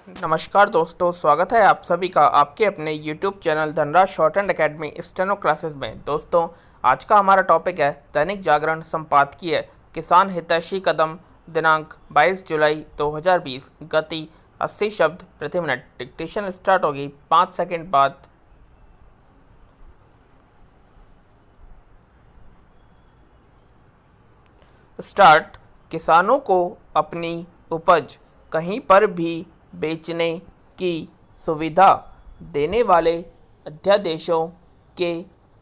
नमस्कार दोस्तों, स्वागत है आप सभी का आपके अपने YouTube channel Dhanraj short and academy steno classes में। दोस्तों, आज का हमारा टॉपिक है दैनिक जागरण संपादकीय किसान हितैषी कदम, दिनांक 22 जुलाई 2020, गति 80 शब्द प्रति मिनट। डिक्टेशन स्टार्ट होगी 5 सेकंड बाद। स्टार्ट। किसानों को अपनी उपज कहीं पर भी बेचने की सुविधा देने वाले अध्यादेशों के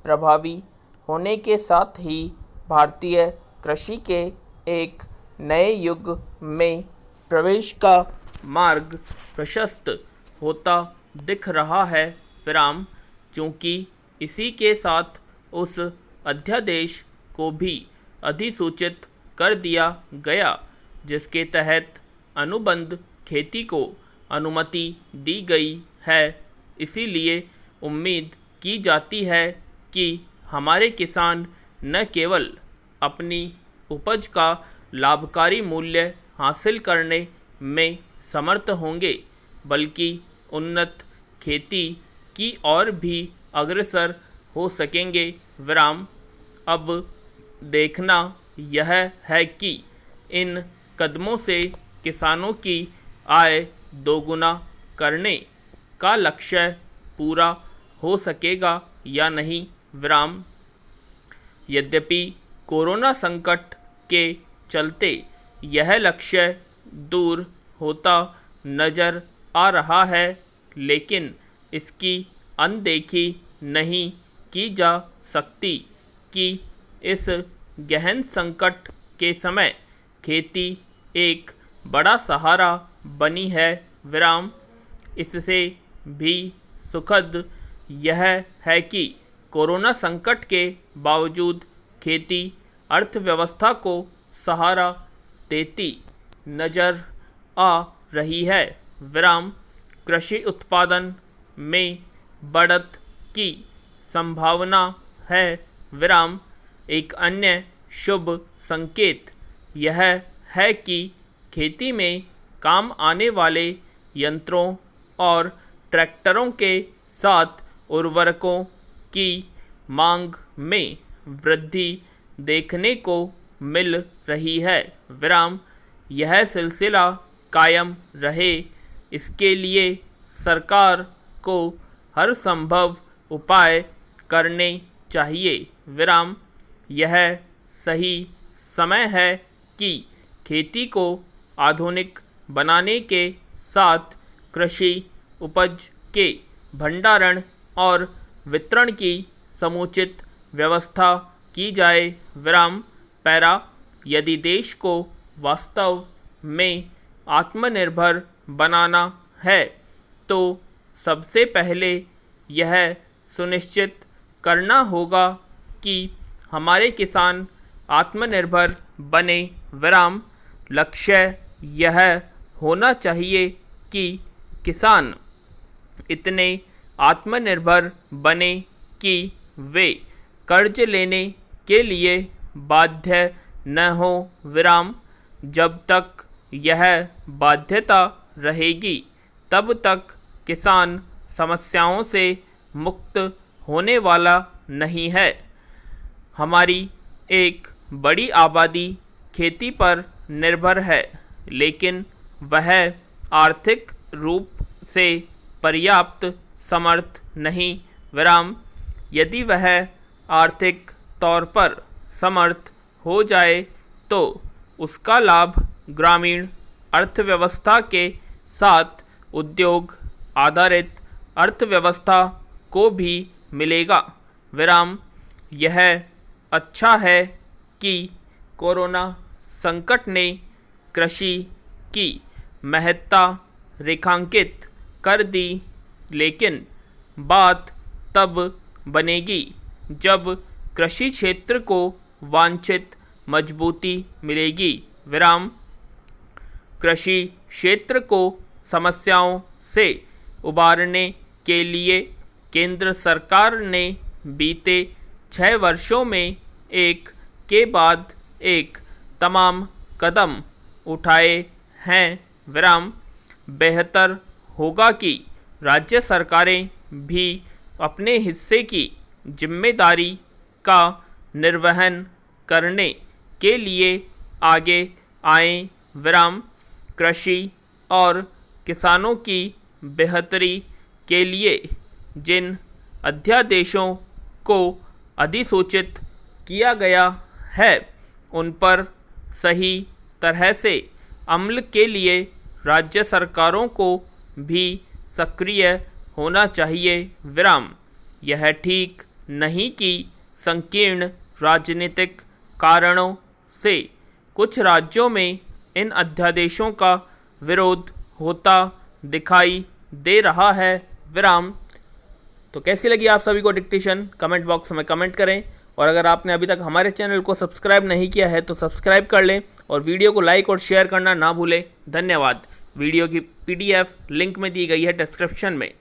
प्रभावी होने के साथ ही भारतीय कृषि के एक नए युग में प्रवेश का मार्ग प्रशस्त होता दिख रहा है। चूँकि इसी के साथ उस अध्यादेश को भी अधिसूचित कर दिया गया जिसके तहत अनुबंध खेती को अनुमति दी गई है। इसीलिए उम्मीद की जाती है कि हमारे किसान न केवल अपनी उपज का लाभकारी मूल्य हासिल करने में समर्थ होंगे बल्कि उन्नत खेती की ओर भी अग्रसर हो सकेंगे। अब देखना यह है कि इन कदमों से किसानों की आय दोगुना करने का लक्ष्य पूरा हो सकेगा या नहीं। यद्यपि कोरोना संकट के चलते यह लक्ष्य दूर होता नज़र आ रहा है, लेकिन इसकी अनदेखी नहीं की जा सकती कि इस गहन संकट के समय खेती एक बड़ा सहारा बनी है। इससे भी सुखद यह है कि कोरोना संकट के बावजूद खेती अर्थव्यवस्था को सहारा देती नज़र आ रही है। कृषि उत्पादन में बढ़त की संभावना है। एक अन्य शुभ संकेत यह है कि खेती में काम आने वाले यंत्रों और ट्रैक्टरों के साथ उर्वरकों की मांग में वृद्धि देखने को मिल रही है। यह सिलसिला कायम रहे, इसके लिए सरकार को हर संभव उपाय करने चाहिए। यह सही समय है कि खेती को आधुनिक बनाने के साथ कृषि उपज के भंडारण और वितरण की समुचित व्यवस्था की जाए। यदि देश को वास्तव में आत्मनिर्भर बनाना है तो सबसे पहले यह सुनिश्चित करना होगा कि हमारे किसान आत्मनिर्भर बने। लक्ष्य यह होना चाहिए कि किसान इतने आत्मनिर्भर बने कि वे कर्ज लेने के लिए बाध्य न हो। जब तक यह बाध्यता रहेगी तब तक किसान समस्याओं से मुक्त होने वाला नहीं है। हमारी एक बड़ी आबादी खेती पर निर्भर है, लेकिन वह आर्थिक रूप से पर्याप्त समर्थ नहीं। यदि वह आर्थिक तौर पर समर्थ हो जाए तो उसका लाभ ग्रामीण अर्थव्यवस्था के साथ उद्योग आधारित अर्थव्यवस्था को भी मिलेगा। यह अच्छा है कि कोरोना संकट ने कृषि की महत्ता रेखांकित कर दी, लेकिन बात तब बनेगी जब कृषि क्षेत्र को वांछित मजबूती मिलेगी। कृषि क्षेत्र को समस्याओं से उबारने के लिए केंद्र सरकार ने बीते 6 वर्षों में एक के बाद एक तमाम कदम उठाए हैं। बेहतर होगा कि राज्य सरकारें भी अपने हिस्से की जिम्मेदारी का निर्वहन करने के लिए आगे आएं। विराम। कृषि और किसानों की बेहतरी के लिए जिन अध्यादेशों को अधिसूचित किया गया है उन पर सही तरह से अमल के लिए राज्य सरकारों को भी सक्रिय होना चाहिए। विराम। यह ठीक नहीं कि संकीर्ण राजनीतिक कारणों से कुछ राज्यों में इन अध्यादेशों का विरोध होता दिखाई दे रहा है। विराम। तो कैसी लगी आप सभी को डिक्टेशन, कमेंट बॉक्स में कमेंट करें, और अगर आपने अभी तक हमारे चैनल को सब्सक्राइब नहीं किया है तो सब्सक्राइब कर लें और वीडियो को लाइक और शेयर करना ना भूलें। धन्यवाद। वीडियो की PDF लिंक में दी गई है डिस्क्रिप्शन में।